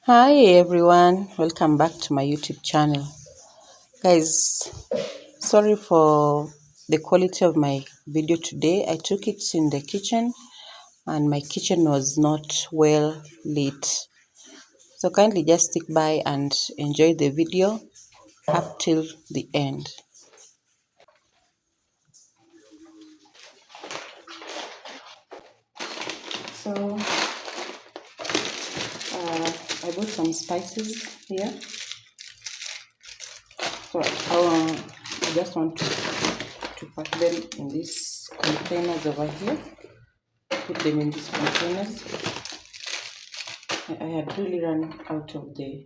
Hi everyone, welcome back to my YouTube channel. Guys, sorry for the quality of my video today. I took it in the kitchen and my kitchen was not well lit. So kindly just stick by and enjoy the video up till the end. So I bought some spices here. So I just want to pack them in these containers over here. Put them in these containers. I had really run out of the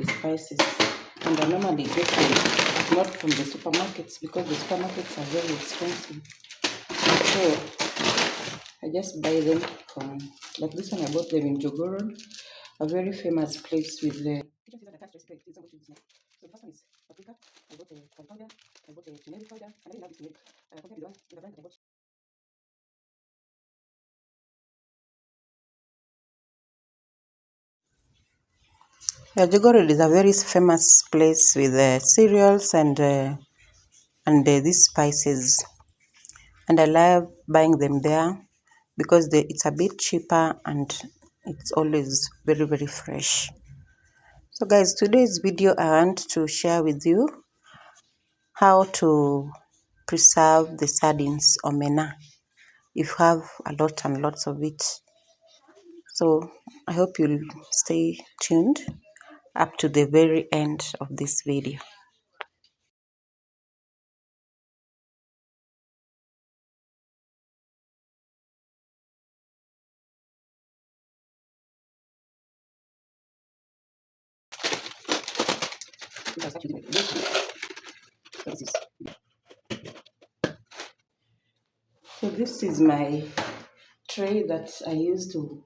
spices, and I normally get them not from the supermarkets because the supermarkets are very expensive. So I just buy them from, like this one I bought them in Jogorod, a very famous place with the kitchen scissors and touch recipe. So the first one is paprika. I bought a curry powder. I bought a turmeric powder, and I really love this turmeric. Compared with the brand that I bought. Yeah, Jogorod is a very famous place with cereals and these spices, and I love buying them there because it's a bit cheaper and it's always very fresh. So guys, today's video I want to share with you how to preserve the sardines omena if you have a lot and lots of it. So I hope you'll stay tuned up to the very end of this video. So this is my tray that I use to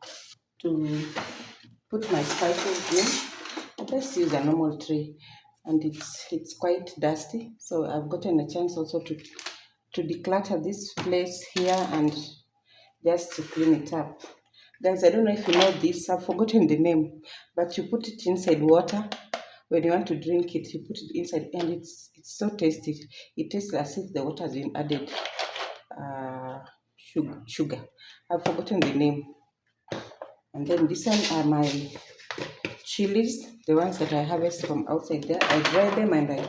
put my spices in. I just use a normal tray, and it's quite dusty. So I've gotten a chance also to declutter this place here and just to clean it up. Guys, I don't know if you know this. I've forgotten the name, but you put it inside water. When you want to drink it, you put it inside, and it's so tasty. It tastes as if the water has been added sugar. I've forgotten the name. And then this one are my chilies, the ones that I harvest from outside there. I dry them and I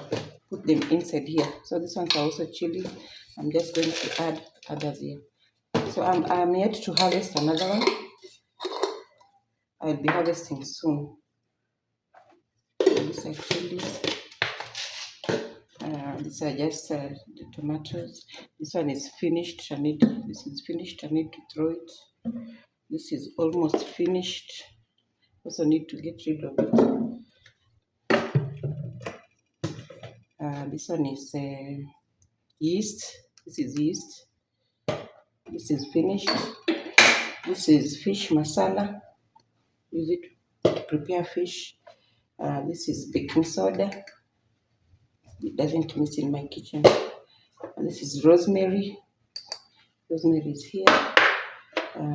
put them inside here. So these ones are also chilies. I'm just going to add others here. So I'm yet to harvest another one. I'll be harvesting soon. These are chilies. These are just the tomatoes. This one is finished. This is finished. I need to throw it. This is almost finished. Also need to get rid of it. This one is yeast. This is yeast. This is finished. This is fish masala. Use it to prepare fish. This is baking soda. It doesn't miss in my kitchen. And this is rosemary. Rosemary is here.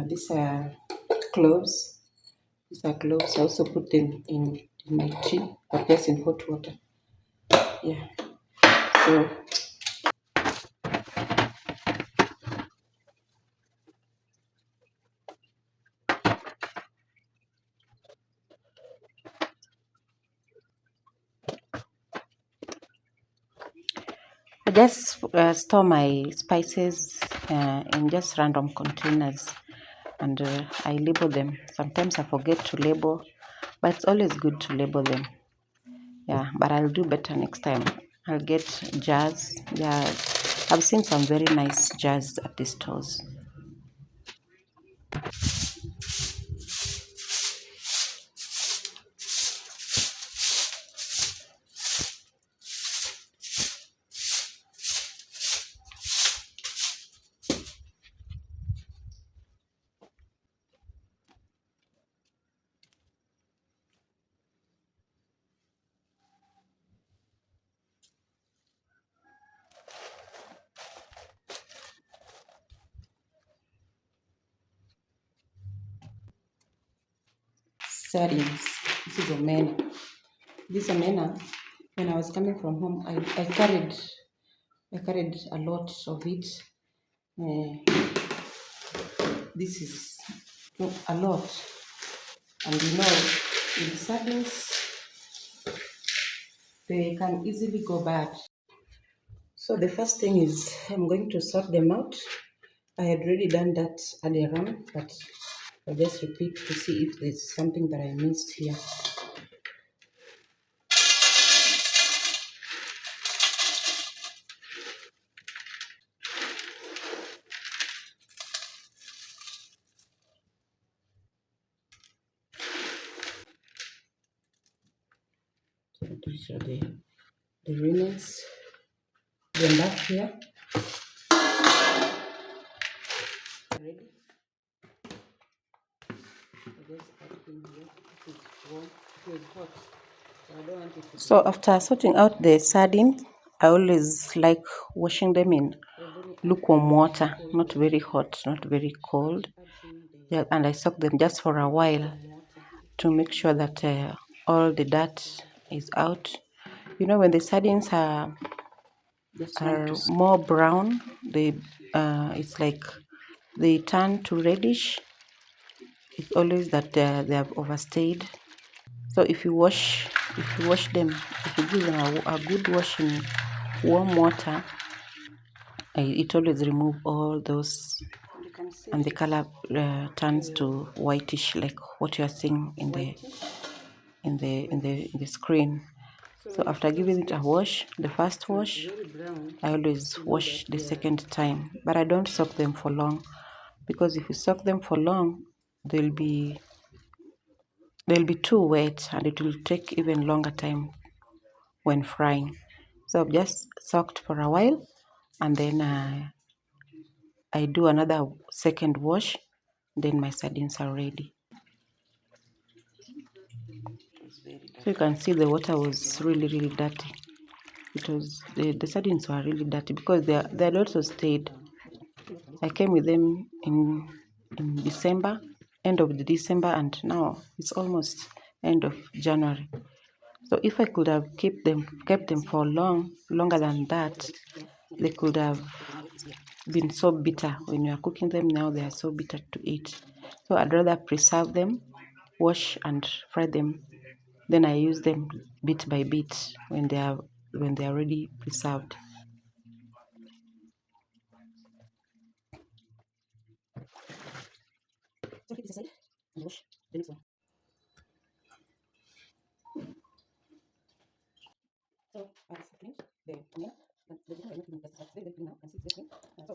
These are cloves. These are cloves. I also put them in my tea, but just in hot water. Yeah. So I just store my spices in just random containers, and I label them. Sometimes I forget to label, but it's always good to label them. Yeah, but I'll do better next time. I'll get jars. Yeah, I've seen some very nice jars at the stores. sardines. This is omena. This omena, when I was coming from home, I carried a lot of it. This is a lot, and with sardines they can easily go bad. So the first thing is I'm going to sort them out. I had already done that earlier on, but I'll just repeat to see if there's something that I missed here. So these are the remains. Then back here. Ready? So after sorting out the sardines, I always like washing them in lukewarm water, not very hot, not very cold. Yeah, and I soak them just for a while to make sure that all the dirt is out. When the sardines are more brown, it's like they turn to reddish. It's always that they have overstayed. So if you wash them, if you give them a good wash in warm water, it always remove all those, and the color turns to whitish, like what you are seeing in the screen. So after giving it a wash, the first wash, I always wash the second time, but I don't soak them for long, because if you soak them for long, they'll be too wet, and it will take even longer time when frying. So I've just soaked for a while, and then I do another second wash, then my sardines are ready. So you can see the water was really dirty. It was the sardines were really dirty because they had also stayed. I came with them in December, end of the December, and now it's almost end of January. So if I could have kept them for longer than that, they could have been so bitter. When you are cooking them now, they are so bitter to eat. So I'd rather preserve them, wash and fry them. Then I use them bit by bit when they are already preserved.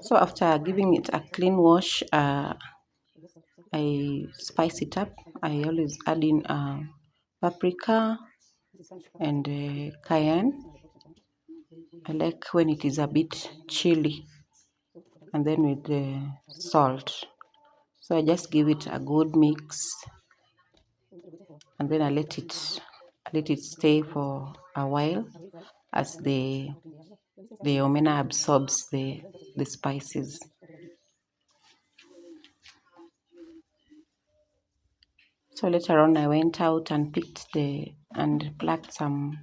So after giving it a clean wash, I spice it up. I always add in paprika and cayenne. I like when it is a bit chili, and then with the salt. So I just give it a good mix, and then I let it stay for a while as the omena absorbs the spices. So later on, I went out and plucked some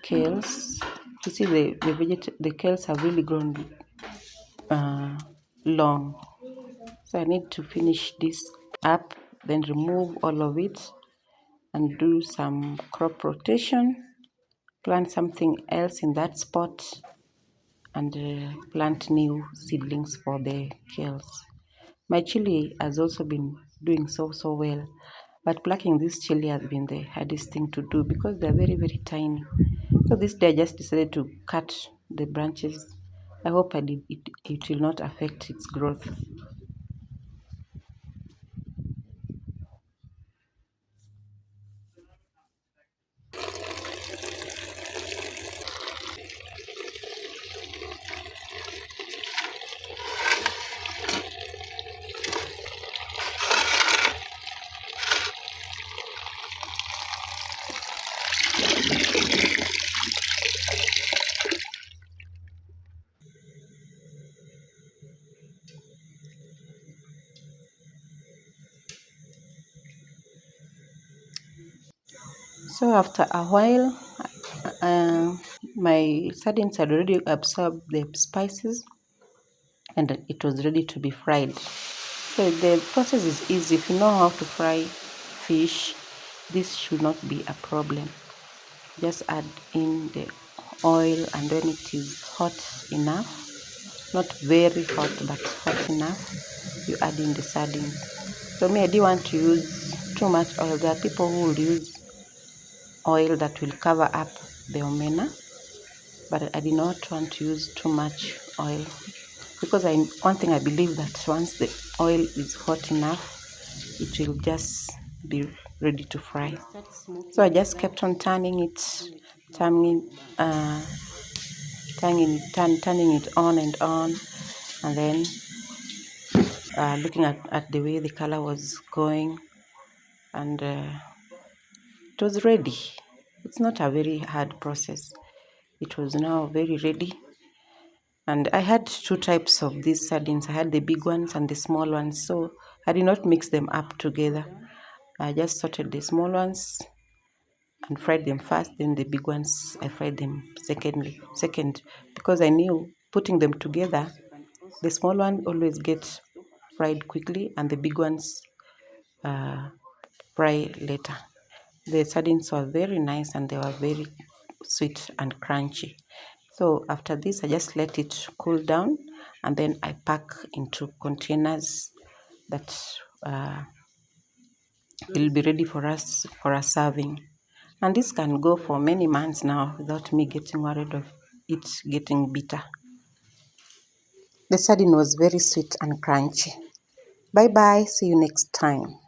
kales. You see, the kales have really grown long. So I need to finish this up, then remove all of it and do some crop rotation, plant something else in that spot, and plant new seedlings for the kales. My chili has also been doing so well, but plucking this chili has been the hardest thing to do because they're very tiny. So this day I just decided to cut the branches. I hope it will not affect its growth. So after a while, uh, my sardines had already absorbed the spices and it was ready to be fried. So the process is easy. If you know how to fry fish, this should not be a problem. Just add in the oil, and when it is hot enough, not very hot but hot enough, you add in the sardines. So me, I didn't want to use too much oil. There are people who will use oil that will cover up the omena, but I did not want to use too much oil, because one thing I believe, that once the oil is hot enough, it will just be ready to fry. So I just kept on turning it, turning, turning it on and on, and then looking at the way the color was going, and it was ready. It's not a very hard process. It was now very ready. And I had two types of these sardines. I had the big ones and the small ones. So I did not mix them up together. I just sorted the small ones and fried them first. Then the big ones, I fried them second, because I knew putting them together, the small one always gets fried quickly and the big ones fry later. The sardines were very nice and they were very sweet and crunchy. So after this, I just let it cool down, and then I pack into containers that will be ready for us for a serving. And this can go for many months now without me getting worried of it getting bitter. The sardine was very sweet and crunchy. Bye bye. See you next time.